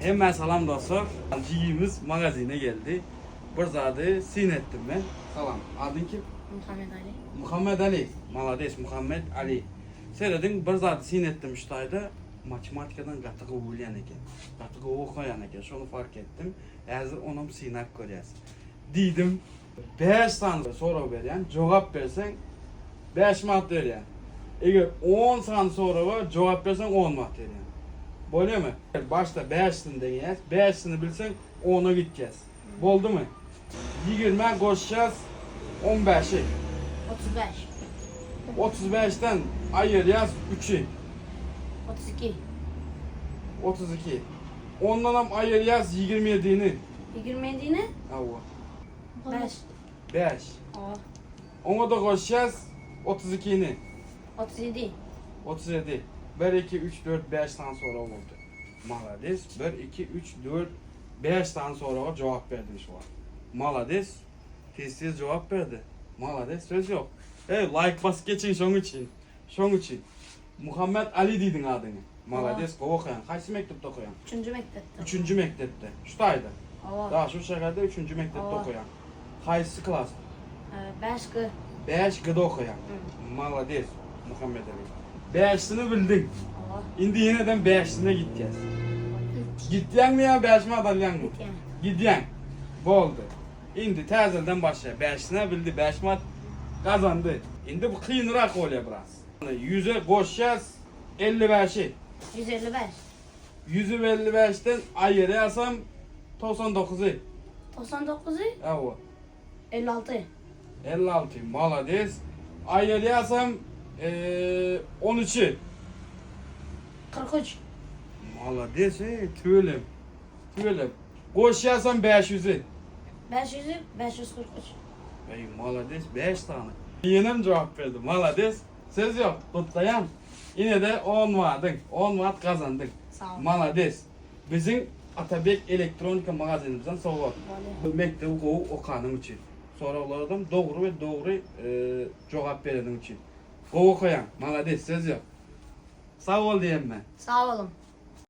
Hemen salam dostlar. Cigimiz magazine geldi. Bir zadı sin ettim ben. Salam. Adın kim? Muhammed Ali. Muhammed Ali. Malades Muhammed Ali. Seyredin bir zadı sin ettim iştayda. Matematikadan qatığı uğulayan eken. Qatığı okuyan eken. Şunu fark ettim. Hazır onum sinak koyas. Dedim 5 tane soru veren, cevap versen 5 mat veren. Eğer 10 tane soru var, cevap versen 10 mat veren. Böyle mi? Başta 5'sini deneyeceğiz. 5'sini bilsen 10'a gideceğiz. Oldu mu? 20 koşacağız 15'i. 35. 35'ten ayıracağız 3'ü. 32. 32. Ondan ayıracağız 27'ni. 27 ne? Ava. 5. 5. Aa. Ona da koşacağız 32'ni. 37. 37. 1, 2, 3, 4, 5 tane sonra oldu. Malades. 1, 2, 3, 4, 5 tane sonra cevap verdin şu an. Malades. Tez cevap verdi. Malades. Söz yok. Hey, like bas geçin şunun için. Şunun için. Muhammed Ali dedin adını. Malades. Kova koyan. Kaçı mektepte koyan? 3. mektepte. 3. mektepte. Şutaydı. Aa. Daha şu şehirde 3. mektepte Aa. koyan. Kaçısı klas? 5 gı. 5 gıda okuyan. Malades. Muhammed Ali. 5'sini bildin. Aa. Şimdi yeniden 5'sine gideceğiz. Gideceksin mi ya 5 mi adacaksın mı? Gideceksin. Gideceksin. Bu oldu. Şimdi tezelden başla. 5'sine bildi. 5 mat kazandı. Şimdi bu kıyınırak oluyor biraz. 100'e koşacağız. 55'i. 155. 100'ü 55'ten ayırırsam 99'u. 99'u. Evet. 56. 56. Malades. Ayırırsam 13'ü. 43. Malades. Tüylüm. Tüylüm. Koşarsam 500'ü. 500'ü 543. Ey malades 5 tane. Yenim cevap verdi. Malades. Söz yok. Tutlayan. Yine de 10 vardın. 10 vaat kazandın. Sağ ol. Malades. Bizim Atabek elektronika magazinimizden soğuk. Böyle. Mektebi kovu okanım için. Sorulardan doğru ve doğru cevap verenim için. Kovu koyan. Malades söz yok. Sağ ol diyeyim ben. Sağ olun.